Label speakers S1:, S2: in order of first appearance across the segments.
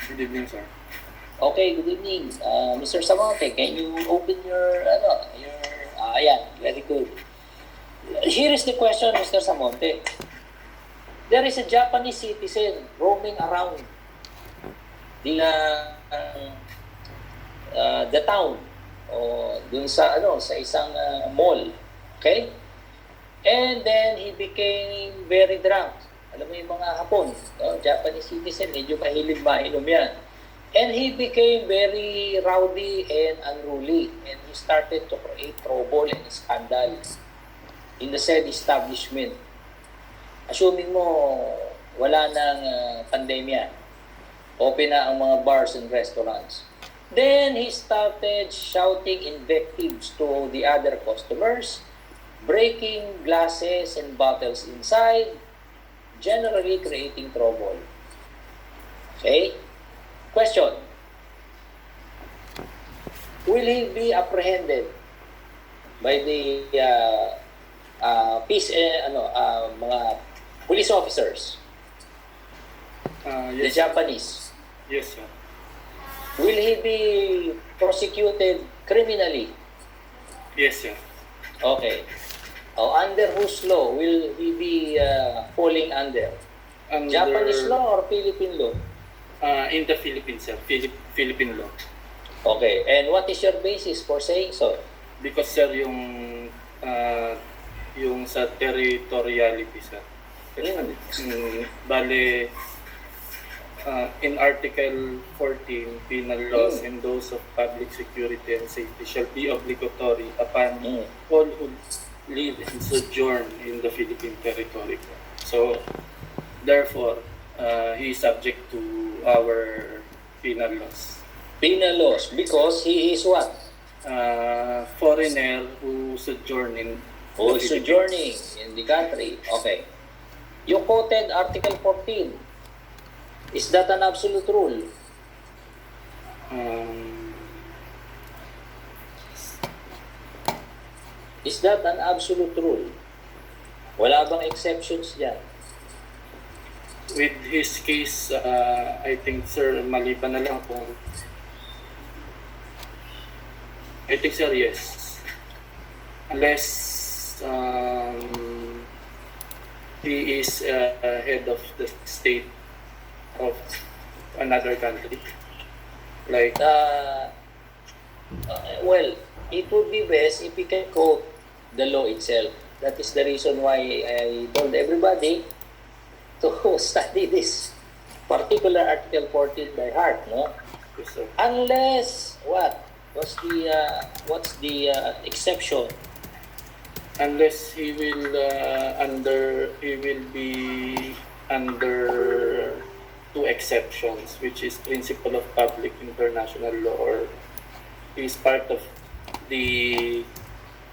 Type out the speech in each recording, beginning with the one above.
S1: Good evening, sir.
S2: Okay, good evening. Mr. Samonte, can you open ayan, very good. Here is the question, Mr. Samonte. There is a Japanese citizen roaming around the town o dun sa isang mall. Okay? And then he became very drunk. Alam mo yung mga Hapon, Japanese citizen, medyo mahilig mainom yan. And he became very rowdy and unruly. And he started to create trouble and scandal in the said establishment. Assuming mo wala nang pandemya, open na ang mga bars and restaurants. Then he started shouting invectives to the other customers, breaking glasses and bottles inside, generally creating trouble. Okay? Question. Will he be apprehended by the mga police officers?
S1: Yes,
S2: The Japanese.
S1: Yes, sir.
S2: Will he be prosecuted criminally?
S1: Yes, sir.
S2: Okay. Under whose law will he be falling under? Japanese law or Philippine law?
S1: In the Philippines, sir. Philippine law.
S2: Okay. And what is your basis for saying so?
S1: Because, sir, yung sa territoriality, sir. Bale, in Article 14, penal laws and those of public security and safety shall be obligatory upon all who live and sojourn in the Philippine territory. So, therefore, he is subject to our penal laws.
S2: Penal laws because he is what?
S1: Foreigner who sojourn in
S2: sojourning in the country. Okay. You quoted Article 14. Is that an absolute rule? Is that an absolute rule? Wala bang exceptions dyan?
S1: With his case, I think, sir, maliban na lang kung I think, sir, yes. Unless he is head of the state of another country. Like,
S2: well, it would be best if we can quote the law itself. That is the reason why I told everybody to study this particular Article 14 by heart, no?
S1: yes, sir.
S2: Unless, what? What's the exception?
S1: Unless he will be under two exceptions, which is principle of public international law, or he is part of the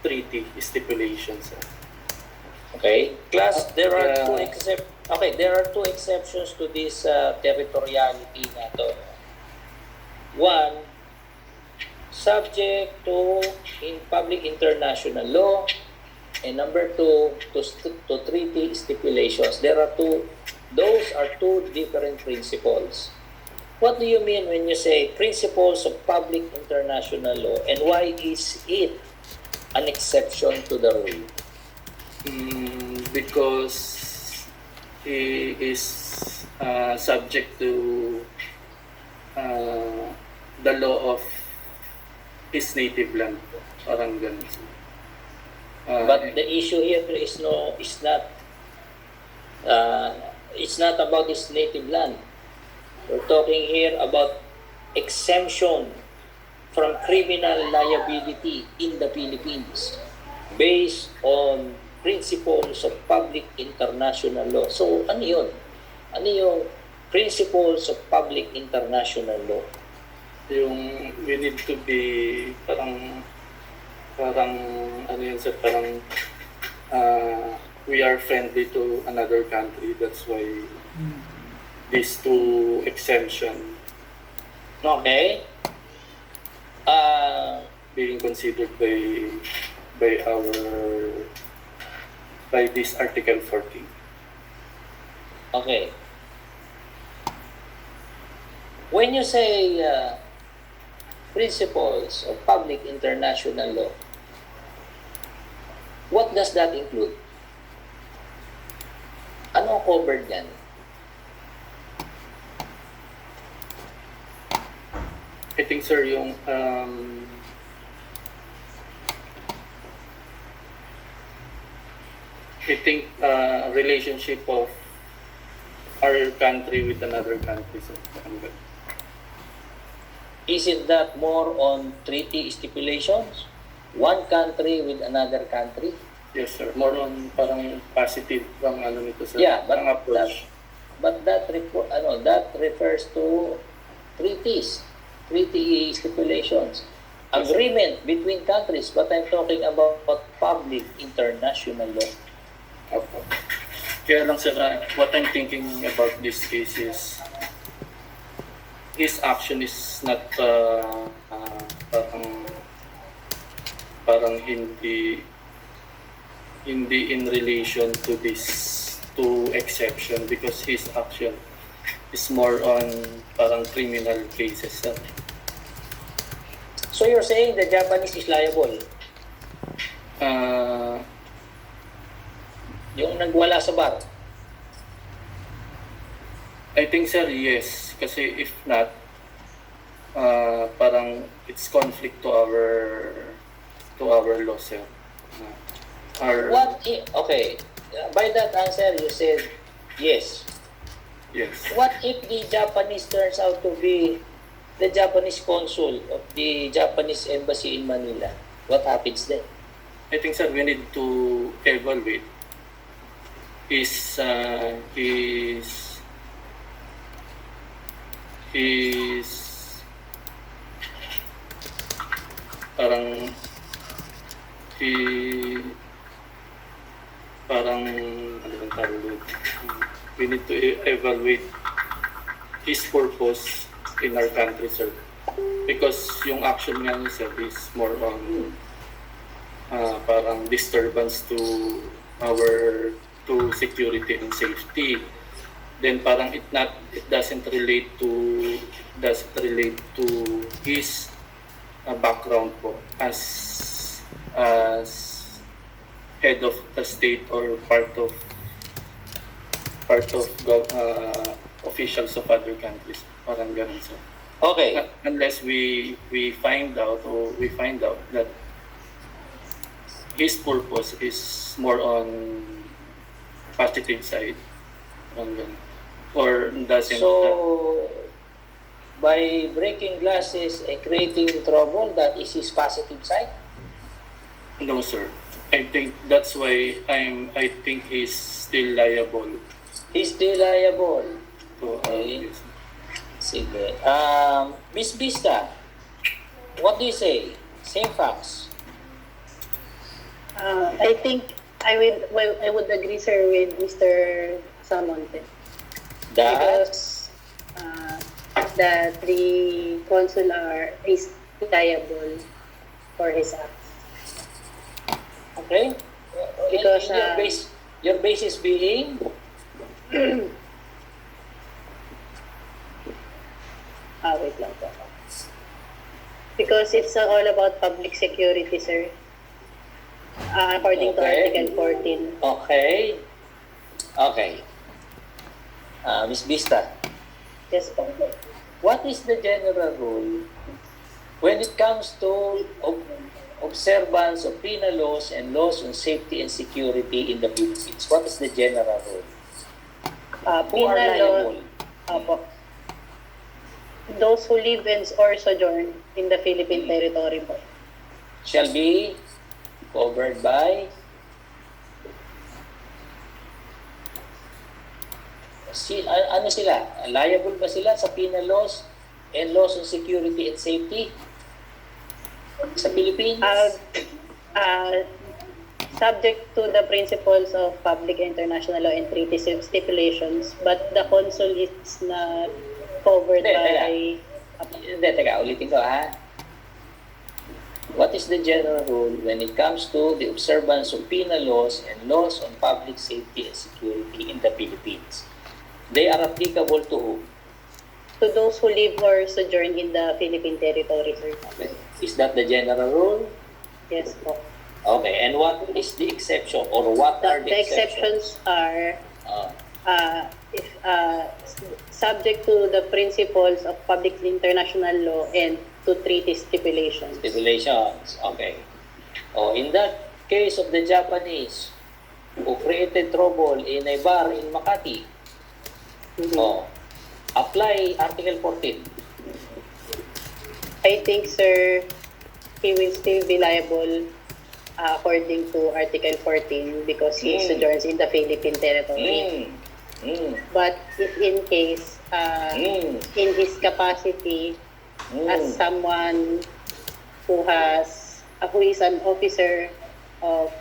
S1: treaty stipulations.
S2: Okay. Plus, there are two exceptions to this territoriality na to. One, subject to in public international law, and number two, to treaty stipulations. Those are two different principles. What do you mean when you say principles of public international law, and why is it an exception to the rule?
S1: Because he is subject to the law of his native land. Parang ganun.
S2: But the issue here is it's not about his native land. We're talking here about exemption from criminal liability in the Philippines based on principles of public international law. So, ano yun? Ano yung principles of public international law?
S1: Yung we need to be parang ano yun sir, parang we are friendly to another country. That's why these two exemption
S2: Okay.
S1: being considered by this Article 14.
S2: Okay. When you say principles of public international law, what does that include? Ano ang covered yan?
S1: I think, sir, yung relationship of our country with another country. So,
S2: Isn't that more on treaty stipulations? One country with another country?
S1: yes, sir. More on parang positive ang ano nito, sir.
S2: Yeah, but
S1: ang approach.
S2: that refers to treaties, treaty stipulations, agreement between countries. But I'm talking about public international law.
S1: Opo. Kaya lang, sir, what I'm thinking about this case is his action is not parang hindi in relation to this two exception because his action is more on parang criminal cases, sir.
S2: So you're saying the Japanese is liable? Yung nagwala sa bar?
S1: I think, sir, yes. Kasi if not, parang it's conflict to our law, sir.
S2: Okay, by that answer you said yes.
S1: Yes.
S2: What if the Japanese turns out to be the Japanese consul of the Japanese embassy in Manila? What happens then?
S1: I think, sir, we need to evaluate his parang ano bang tawag doon? We need to evaluate his purpose in our country, sir. Because yung action niya, sir, is more on parang disturbance to security and safety. Then parang it doesn't relate to his background po as head of the state or part of officials of other countries. Parang ganun, sir.
S2: Okay.
S1: Unless we find out that his purpose is more on positive side, or doesn't.
S2: So, by breaking glasses and creating trouble, that is his positive side?
S1: No, sir. I think that's why I think he's still liable.
S2: He's still liable.
S1: To,
S2: Okay.
S1: yes.
S2: Sige. Miss Vista, what do you say? Same facts.
S3: I think I would agree, sir, with Mr. Samonte.
S2: That
S3: Because that the consul is liable for his acts.
S2: okay?
S3: Because,
S2: Your basis being
S3: wait lang po. Because it's all about public security, sir. According to
S2: Okay.
S3: Article 14.
S2: okay. Okay. Miss Vista,
S3: Yes po.
S2: what is the general rule when it comes to observance of penal laws and laws on safety and security in the Philippines? What is the general rule? Who are
S3: Penal law,
S2: liable?
S3: Opo. Those who live or sojourn in the Philippine territory po.
S2: Shall be covered by ano sila? Liable ba sila sa penal laws and laws on security and safety sa Philippines?
S3: Subject to the principles of public international law and treaty stipulations, but the consul is not covered
S2: Hindi, teka, ulitin ko ha. What is the general rule when it comes to the observance of penal laws and laws on public safety and security in the Philippines? They are applicable to who?
S3: To those who live or sojourn in the Philippine territory, sir.
S2: Okay. Is that the general rule?
S3: Yes po.
S2: Okay, and what is the exception or what are
S3: The
S2: the exceptions?
S3: exceptions are
S2: Uh,
S3: if, subject to the principles of public international law and to treaty stipulations.
S2: Stipulations. Okay. Oh, in that case of the Japanese who created trouble in a bar in Makati,
S3: Mhm.
S2: oh, apply Article 14.
S3: I think, sir, he will still be liable according to Article 14 because he
S2: Mm.
S3: sojourns in the Philippine territory. But if in case, in his capacity as someone who is an officer of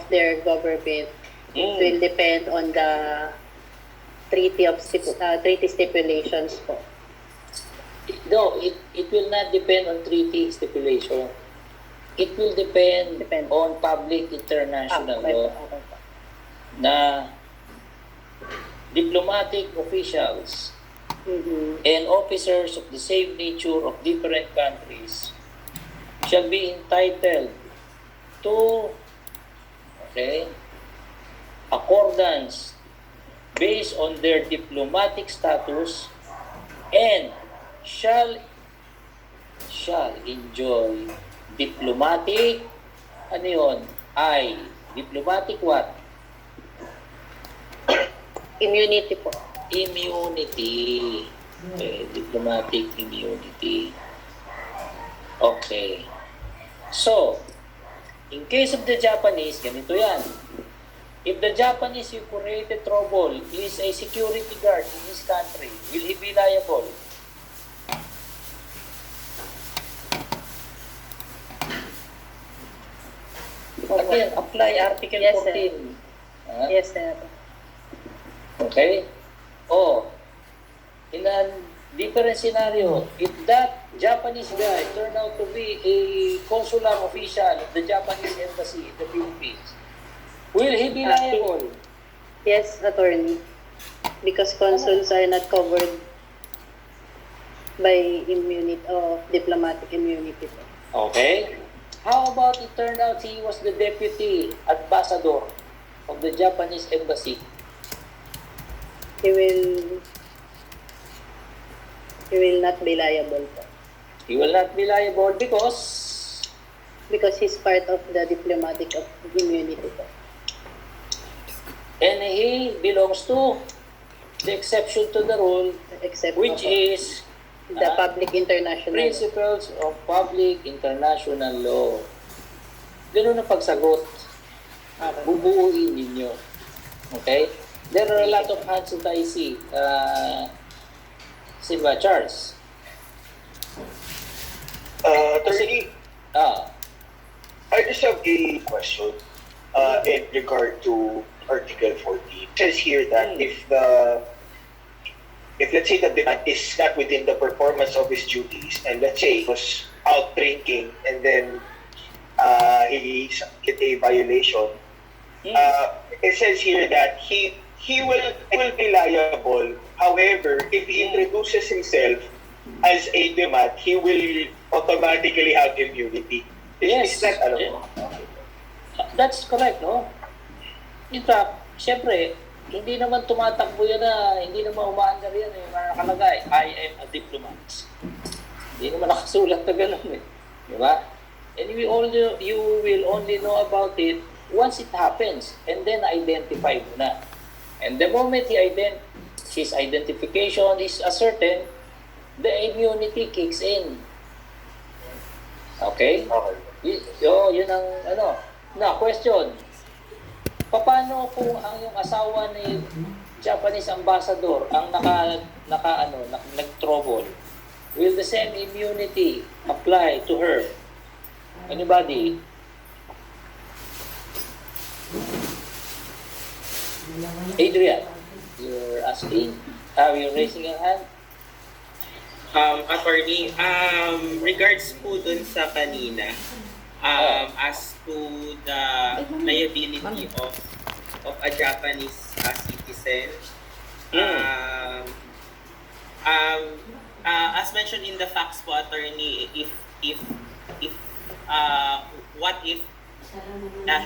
S3: their government, it will depend on the treaty stipulations po.
S2: No, it will not depend on treaty stipulation. It will depend on public international
S3: Okay po,
S2: law
S3: okay po.
S2: na diplomatic officials
S3: Mhm.
S2: and officers of the same nature of different countries shall be entitled to accordance based on their diplomatic status and shall enjoy diplomatic diplomatic what?
S3: Immunity po.
S2: Immunity. Okay, diplomatic immunity. Okay. So, in case of the Japanese, ganito yan. If the Japanese who created trouble is a security guard in his country, will he be liable? Again, apply Article
S3: Yes, sir.
S2: 14.
S3: Yes, sir.
S2: Okay? In a different scenario, if that Japanese guy turned out to be a consular official of the Japanese embassy in the Philippines, will he be liable?
S3: Yes, attorney. Because consuls are not covered by immunity or diplomatic immunity po.
S2: Okay? How about it turned out he was the deputy ambassador of the Japanese embassy?
S3: He will not be liable po.
S2: He will not be liable because
S3: Because he's part of the diplomatic immunity po.
S2: and he belongs to the exception to the rule,
S3: Except
S2: which
S3: po,
S2: is
S3: the public international.
S2: principles of public international law. Ganun ang pagsagot.
S3: Okay.
S2: Bubuuin ninyo. Okay? There are a lot of hands that I see. Silva, Charles.
S4: Attorney, I just have a question in regard to Article 14. It says here that if let's say the demand is not within the performance of his duties, and let's say he was out drinking and then he get a violation, it says here that he will be liable. However, if he introduces himself as a demand, he will automatically have immunity.
S2: Yes.
S4: Is that
S2: That's correct, no? In fact, syempre, hindi naman tumatakbo yan hindi naman umaandar yan nakalagay, I am a diplomat. Hindi naman nakasulat na gano'n Di ba? And you will only know about it once it happens and then identify mo na. And the moment his identification is ascertained, the immunity kicks in. Okay? Yun ang Na, question. Paano kung ang yung asawa ni Japanese ambassador ang nag-trouble? Will the same immunity apply to her? Anybody? Adrian, you're asking? You're raising your hand?
S5: Attorney, regards po dun sa kanina, as to the liability of a Japanese citizen, as mentioned in the facts po, attorney, if uh, what if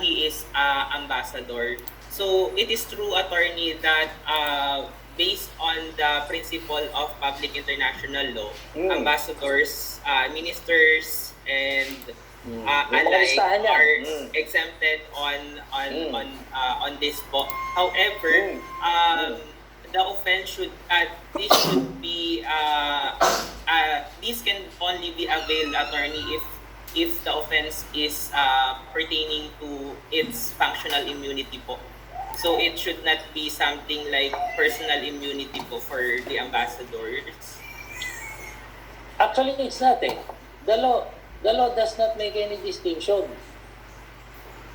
S5: he is ambassador? So it is true, attorney, that based on the principle of public international law, ambassadors, ministers, and
S2: Yung mga
S5: alike
S2: listahan yan.
S5: are exempted on this po. However, the offense should this should be this can only be availed, attorney, if the offense is pertaining to its functional immunity po. So it should not be something like personal immunity po for the ambassadors.
S2: Actually, it's not eh. The law does not make any distinction.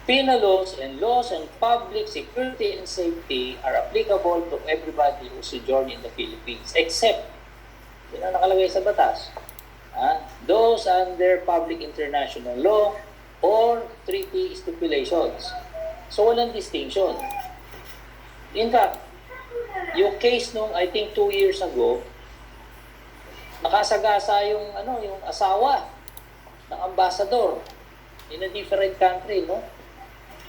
S2: Penal laws and laws on public security and safety are applicable to everybody who sojourn in the Philippines, except, yun ang nakalagay sa batas, those under public international law or treaty stipulations. So, walang distinction. In fact, yung case nung, I think 2 years ago, nakasagasa yung asawa ng ambassador in a different country, no?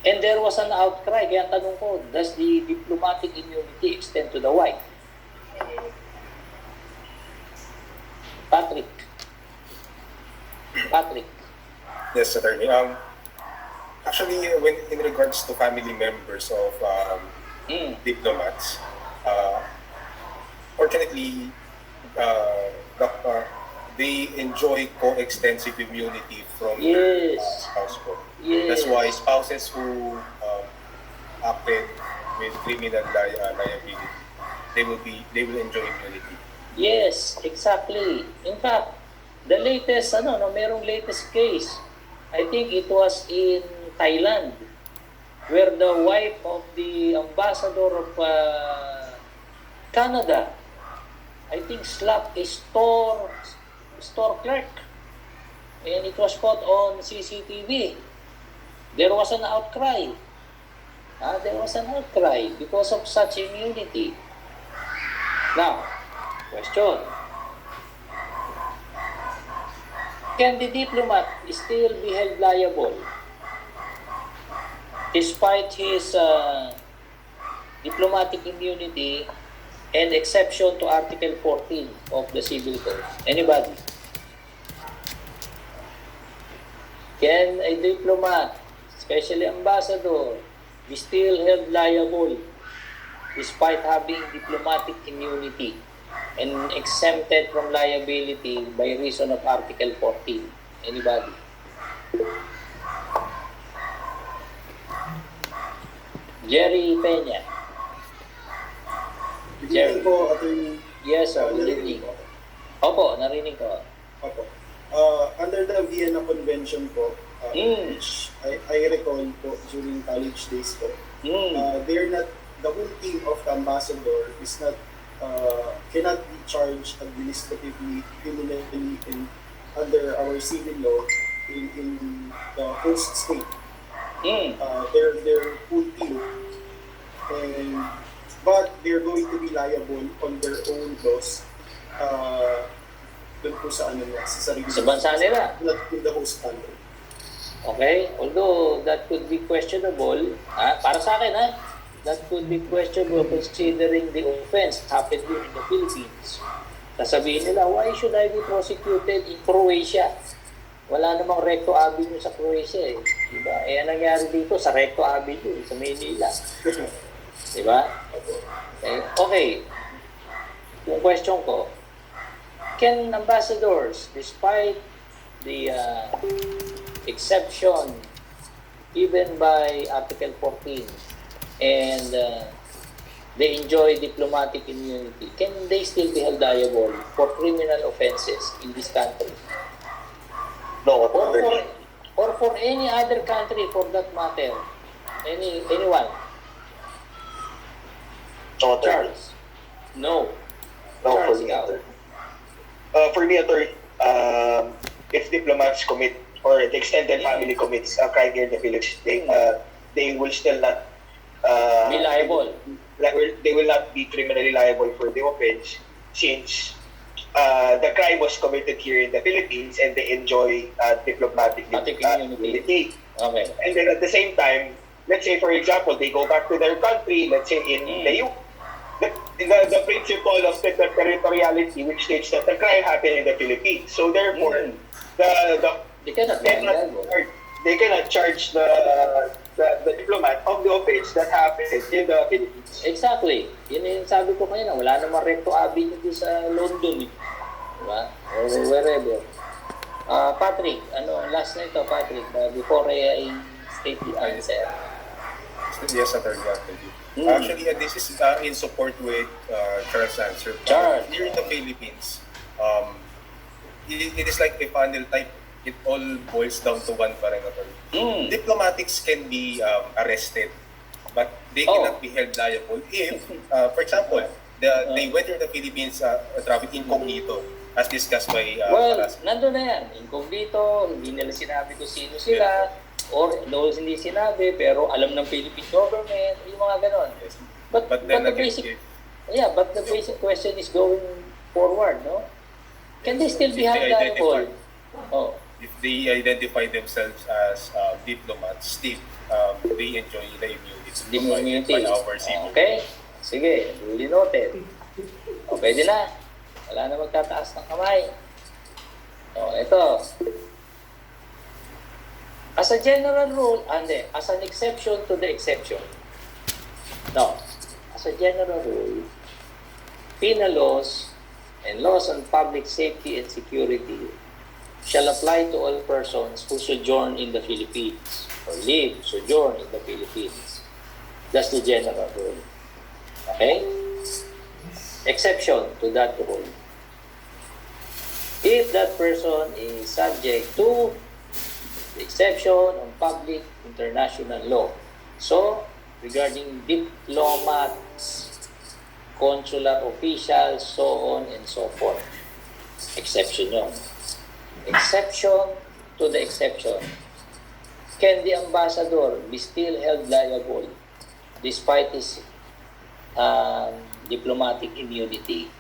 S2: And there was an outcry. Kaya tanong ko, does the diplomatic immunity extend to the wife? Patrick.
S6: Yes, attorney. Actually, when in regards to family members of diplomats, fortunately, they enjoy coextensive immunity from their household.
S2: Yes.
S6: That's why spouses who acted with criminal liability, they will enjoy immunity.
S2: Yes, exactly. In fact, the latest, merong latest case, I think it was in Thailand, where the wife of the ambassador of Canada, I think, slapped a store clerk. And it was caught on CCTV. There was an outcry. Because of such immunity. Now, question. Can the diplomat still be held liable despite his diplomatic immunity and exception to Article 14 of the Civil Code? Anybody? Can a diplomat, especially ambassador, be still held liable despite having diplomatic immunity and exempted from liability by reason of Article 14? Anybody? Jerry Peña.
S7: Good evening po, Attorney.
S2: Yes, sir. Good evening. Opo, narinig ko.
S7: Opo. Under the Vienna Convention po, which I recall po during college days po, they're not, the whole team of the ambassador is not, cannot be charged administratively, criminally, under our civil law in the host state. They're full team, but they're going to be liable on their own laws. Doon po sa sa sarili.
S2: Sa bansa nila.
S7: Not in the host country.
S2: Okay? Although that could be questionable, para sa akin, that could be questionable considering the offense happened here in the Philippines. Sasabihin nila, why should I be prosecuted in Croatia? Wala namang recto avenue sa Croatia eh. Diba? Eh, ang nangyari dito sa recto avenue sa Manila. Diba? Okay. Yung question ko, can ambassadors, despite the exception given by Article 14 and they enjoy diplomatic immunity, can they still be held liable for criminal offenses in this country?
S4: No,
S2: Or for any other country for that matter? Anyone?
S4: no,
S2: Charles? No.
S4: No, for
S2: Charles,
S4: me,
S2: ikaw?
S4: For me, attorney, if diplomats commit or the extended family commits a crime here in the Philippines, they will still not
S2: Be liable.
S4: they will not be criminally liable for the offense, since the crime was committed here in the Philippines and they enjoy diplomatic immunity.
S2: Okay.
S4: And then at the same time, let's say for example, they go back to their country, let's say in the the principle of territoriality, which states that the crime happened in the Philippines. So therefore,
S2: They cannot
S4: they cannot charge the diplomat of the offense that happened in the Philippines.
S2: Exactly. Yun yung sabi ko kanina, wala namang recto avenue doon sa London. Diba? Or wherever. Patrick, last na ito, Patrick, before I state the answer.
S6: Yes, Attorney Anthony. Actually, this is in support with Charles' answer.
S2: Charles.
S6: Here in the Philippines, it is like a funnel type. It all boils down to one parang attorney. Diplomatics can be arrested, but they cannot be held liable if, for example, they went to the Philippines travel incognito, as discussed by
S2: nandun na yan. Incognito, hindi nila sinabi kung sino sila, or hindi sinabi, pero alam ng Philippine government, yung mga ganon.
S6: Yes.
S2: But
S6: then
S2: the
S6: again,
S2: basic question is going forward, no? Can they still be
S6: If
S2: held
S6: they
S2: liable?
S6: if they identify themselves as diplomats, still they enjoy the immunity
S2: Immunity.
S6: by our civil.
S2: Okay? Sige, duly noted. O, pwede na. Wala na magtataas ng kamay. O, ito. As a general rule, as an exception to the exception. No. As a general rule, penal laws and laws on public safety and security shall apply to all persons who sojourn in the Philippines or sojourn in the Philippines. That's the general rule. Okay? Exception to that rule. If that person is subject to the exception on public international law. So, regarding diplomats, consular officials, so on and so forth. Exception yun. Exception to the exception. Can the ambassador be still held liable despite his diplomatic immunity?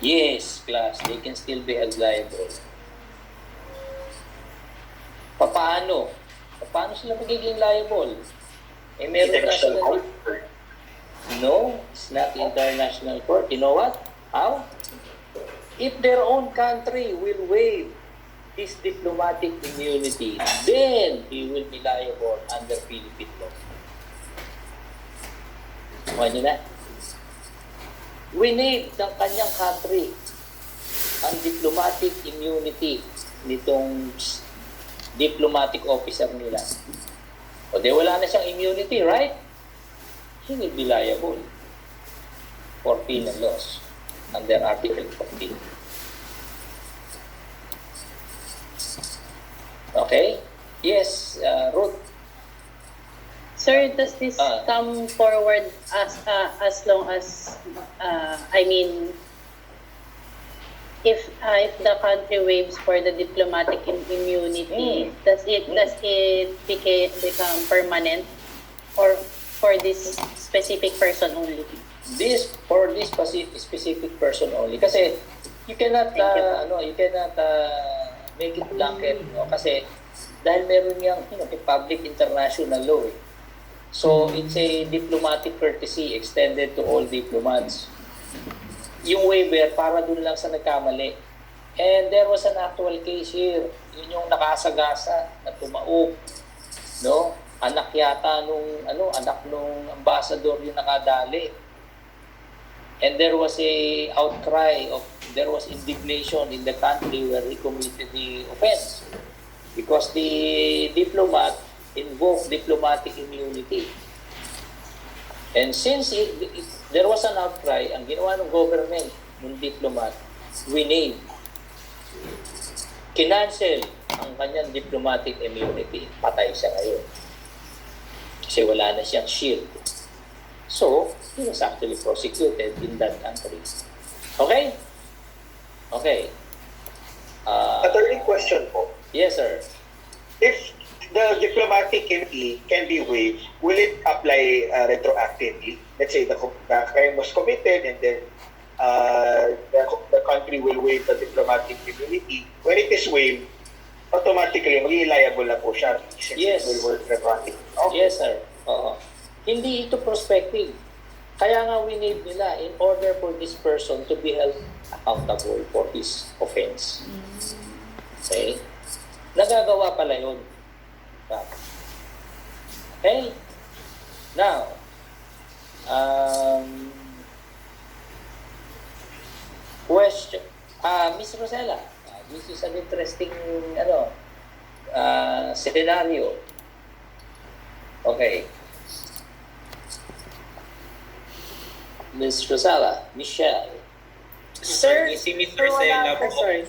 S2: Yes, class, they can still be held liable. Paano? Paano sila magiging liable? Meron na sila. No, it's not international court. You know what? How? If their own country will waive his diplomatic immunity, then he will be liable under Philippine law. Ano na? Winave ng kanyang country ang diplomatic immunity nitong diplomatic officer nila. O di wala na siyang immunity, right? He will be liable for penal laws under Article 14. Okay? Yes, Ruth.
S3: Sir, does this come forward as long as if the country waives for the diplomatic immunity, does it become permanent, or for this specific person only?
S2: This for this specific person only, kasi you cannot make it blanket, no? Kasi dahil meron yang public international law. So, it's a diplomatic courtesy extended to all diplomats. Yung waiver, para dun lang sa nagkamali. And there was an actual case here. Yun yung nakasagasa na tumaob. No? Anak yata anak nung ambassador yung nakadali. And there was a outcry there was indignation in the country where he committed the offense. Because the diplomat invoked diplomatic immunity. And since there was an outcry, ang ginawa ng government, ng diplomat, winave, kinancel ang kanyang diplomatic immunity. Patay siya ngayon. Kasi wala na siyang shield. So, he was actually prosecuted in that country. Okay? Okay.
S4: Attorney, question po.
S2: Yes, sir.
S4: If the diplomatic immunity can be waived, will it apply retroactively? Let's say the crime was committed and then the country will waive the diplomatic immunity. When it is waived, automatically magiging liable na po siya since
S2: Yes.
S4: it will work retroactively. Okay.
S2: Yes, sir. Oo. Hindi ito prospective. Kaya nga winave nila in order for this person to be held accountable for his offense. Okay? Nagagawa pala yun. Okay? Now, question. Miss Rosella, this is an interesting scenario. Okay. Miss Rosella, Michelle.
S5: Sir, si Miss Rosella
S3: wala po,
S5: po,
S3: sir.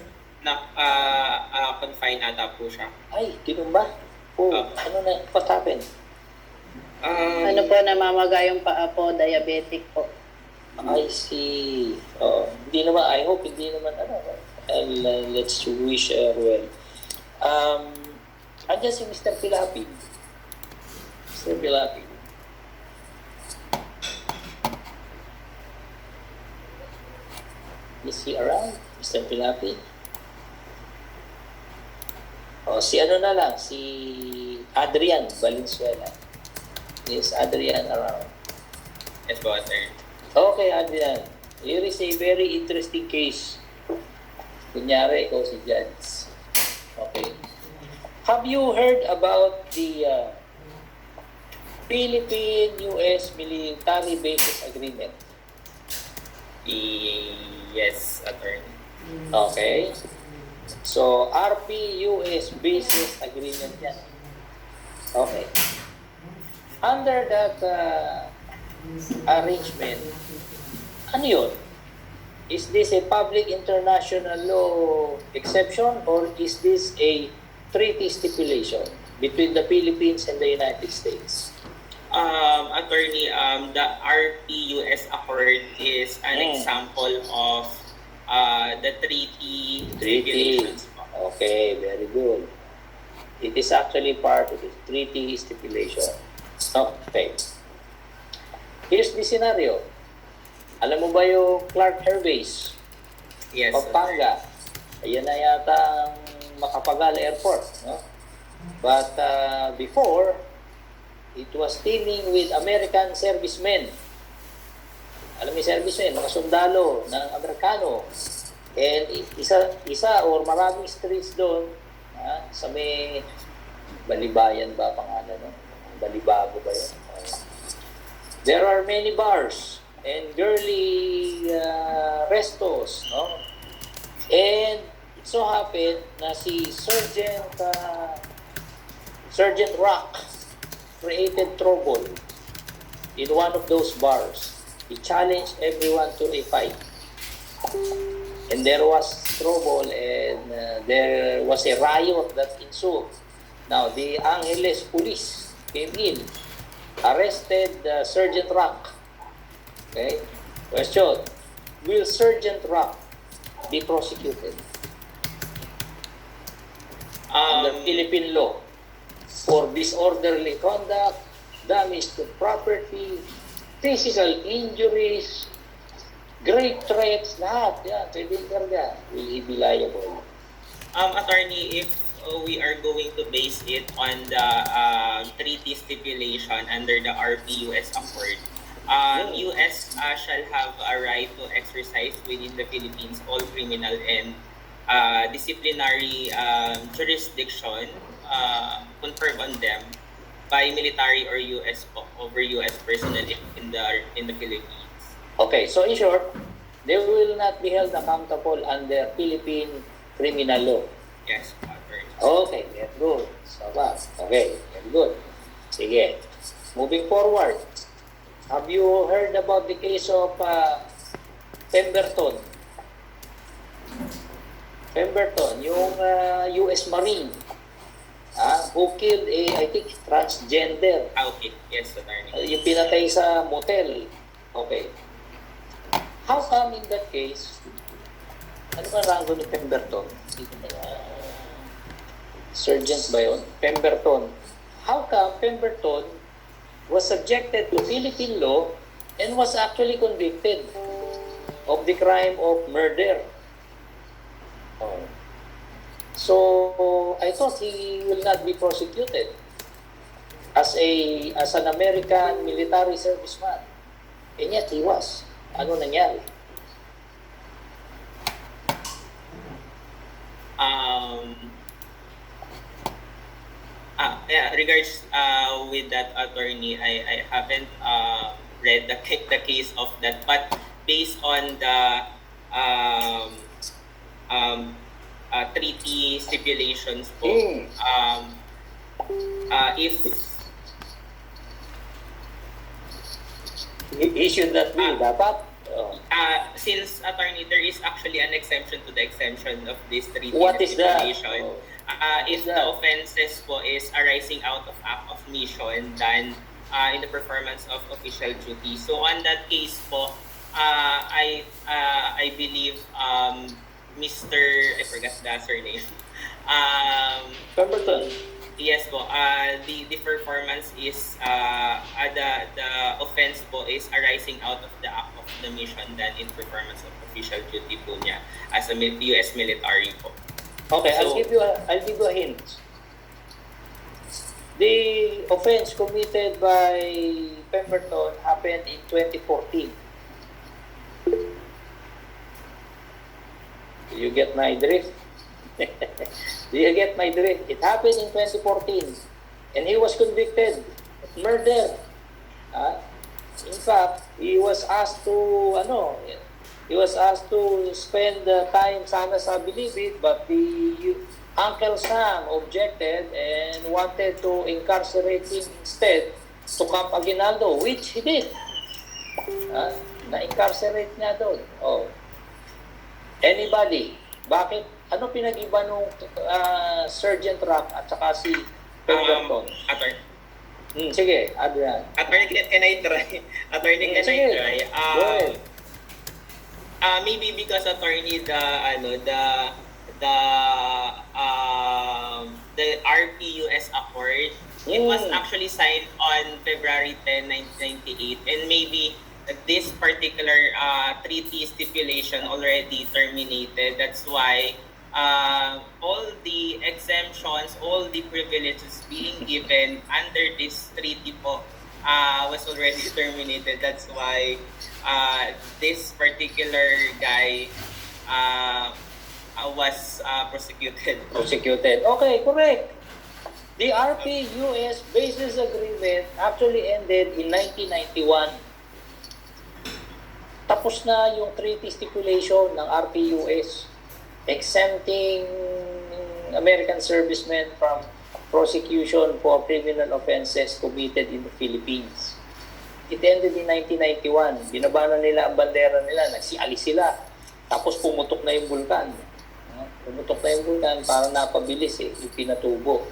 S5: confine ata po siya.
S2: Ay, ganun ba? Oh, ano na? What happened?
S3: Ano po, namamaga yung paa po, diabetic po.
S2: I see. Hindi naman, I hope hindi naman, let's wish her well. Andiyan si Mr. Pilapi. Mr. Pilapi. Is he around, Mr. Pilapi? Si ano na lang, si Adrian Valenzuela. Is Adrian around?
S5: Yes po, sir.
S2: Okay, Adrian. Here is a very interesting case. Kunyari, ikaw si Jans. Okay. Have you heard about the Philippine-US military bases agreement?
S5: Yes, attorney.
S2: Okay. So, RP-US bases agreement yan. Okay. Under that arrangement, ano yun? Is this a public international law exception or is this a treaty stipulation between the Philippines and the United States?
S5: Attorney, the RP-US Accord is an example of the treaty stipulations po.
S2: Okay, very good. It is actually part of the treaty stipulation. Okay. Here's the scenario. Alam mo ba yung Clark Air Base?
S5: Yes,
S2: Pampanga. Ayan na yata ang Macapagal Airport. No? But before, it was teeming with American servicemen. Alam mo yung servicemen, mga sundalo ng Amerikano. And isa or maraming streets doon, sa may Balibayan ba pangalan? No? Balibago ba yun? There are many bars and girly restos, no? And it so happened na si Sergeant Rock created trouble in one of those bars. He challenged everyone to a fight. And there was trouble and there was a riot that ensued. Now, the Angeles police came in, arrested Sergeant Rock. Okay? Question, will Sergeant Rock be prosecuted under Philippine law for disorderly conduct, damage to property, physical injuries, great threats, lahat yan, pwedeng karga. Will he be liable?
S5: Attorney, if we are going to base it on the treaty stipulation under the RP-US Accord, US shall have a right to exercise within the Philippines all criminal and disciplinary jurisdiction conferred on them by military or over US personnel in the Philippines.
S2: Okay, so in short, they will not be held accountable under Philippine criminal law.
S5: Yes, attorney.
S2: Okay, very good. Okay, very good. Sige. Moving forward, have you heard about the case of Pemberton? Pemberton, yung US Marine who killed I think, transgender.
S5: Okay, yes, attorney.
S2: Yung pinatay sa motel. Okay. How come in that case, ano ba rango ni Pemberton? Sergeant ba yun? Pemberton. How come Pemberton was subjected to Philippine law and was actually convicted? of the crime of murder. Oh. So I thought he will not be prosecuted as an American military serviceman. And yet he was. Ano nangyari?
S5: Yeah, regards with that attorney, I haven't read the case of that, but based on the treaty stipulations po, if
S2: He should not be. Dapat.
S5: since attorney, there is actually an exemption to the exemption of this treaty
S2: What is that?
S5: stipulation. If
S2: that?
S5: the offenses po is arising out of act of mission done in the performance of official duty. So on that case po, I believe Mr. I forgot the surname.
S2: Pemberton.
S5: Yes po, the performance is the offense po is arising out of the act of the mission done in performance of official duty po niya as a US military po.
S2: Okay,
S5: So-
S2: I'll give you a hint. The offense committed by Pemberton happened in 2014. Do you get my drift? Do you get my drift? It happened in 2014 and he was convicted of murder. In fact, he was asked to spend time sana sa Bilibid, but the Uncle Sam objected and wanted to incarcerate him instead to Camp Aguinaldo, which he did. Na-incarcerate niya doon. Oh. Anybody? Bakit? Ano pinag-iba nung Sergeant Rapp at saka si Pemberton?
S5: Attorney,
S2: Sige, Adrian.
S5: can I try? Attorney, can I
S2: Sige.
S5: try?
S2: Go ahead.
S5: Maybe because attorney the RPUS Accord, it was actually signed on February 10, 1998, and maybe this particular treaty stipulation already terminated. That's why all the exemptions, all the privileges being given under this treaty po was already terminated. That's why this particular guy was prosecuted.
S2: Okay, correct. The RP-US Basis Agreement actually ended in 1991. Tapos na yung treaty stipulation ng RP-US exempting American servicemen from prosecution for criminal offenses committed in the Philippines. It ended in 1991. Binabanan nila ang bandera nila, nagsialis sila. Tapos pumutok na yung bulkan. Pumutok na yung bulkan para napabilis yung pinatubo.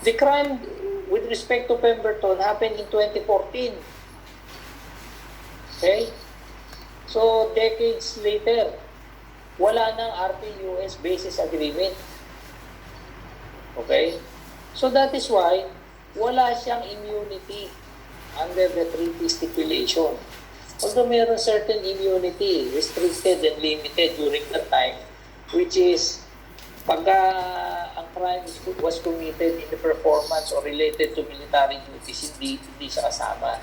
S2: The crime with respect to Pemberton happened in 2014. Okay? So, decades later, wala nang RP-US Basis Agreement. Okay? So, that is why wala siyang immunity under the treaty stipulation. Although mayroon certain immunity, restricted and limited during that time, which is pagka ang crime was committed in the performance or related to military duties, hindi siya kasama.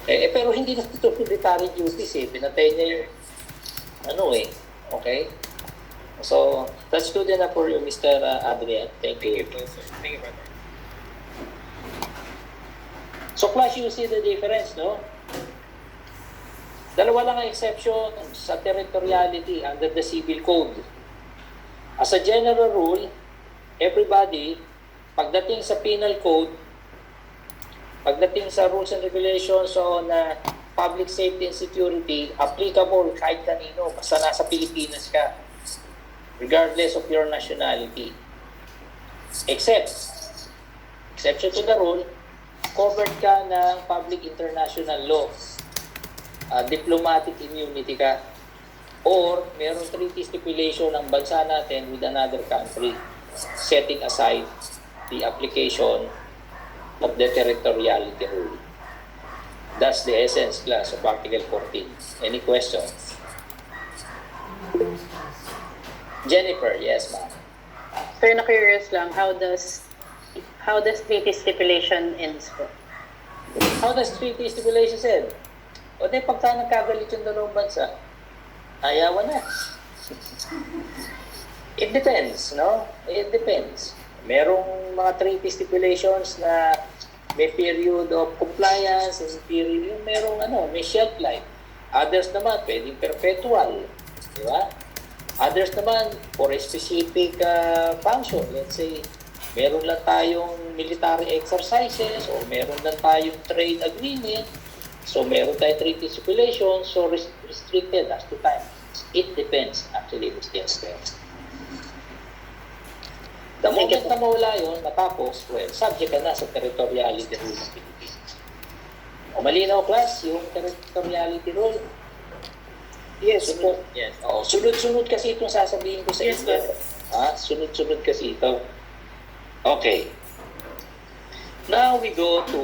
S2: Okay? Pero hindi na ito military duties Pinatay niya yung okay? So, that's good enough for you, Mr. Adrian. Thank you.
S5: Thank you, brother.
S2: So, Clash, you see the difference, no? Dalawa lang ang exception sa territoriality under the Civil Code. As a general rule, everybody, pagdating sa Penal Code, pagdating sa rules and regulations on public safety and security, applicable kahit kanino, basta nasa Pilipinas ka, regardless of your nationality. Exception to the rule, covered ka ng public international law. Diplomatic immunity ka. Or merong treaty stipulation ng bansa natin with another country, setting aside the application of the territoriality rule. That's the essence, class, of Article 14. Any questions? Jennifer, yes, ma'am.
S3: Pero na-curious lang, how does treaty stipulation ends po?
S2: How does treaty stipulation end? O di, pagka nagkagalit yung dalawang bansa, ayawan na. It depends, no? It depends. Merong mga treaty stipulations na may period of compliance, and period, merong may shelf life. Others naman, pwedeng perpetual. Di ba? Others naman, for a specific function. Let's say, meron lang tayong military exercises or meron lang tayong trade agreement. So, meron tayong treaty stipulation, so restricted as to time. It depends, actually, Mr. Esther. The moment na mawala yun, matapos, well, subject ka na sa territoriality rule ng Pilipinas. O malinaw, class, yung territoriality rule.
S5: Yes,
S2: Sunod.
S5: yes.
S2: O, sunod-sunod kasi itong sasabihin ko sa
S5: Yes,
S2: inyo.
S5: sir.
S2: Sunod-sunod kasi ito. Okay. Now we go to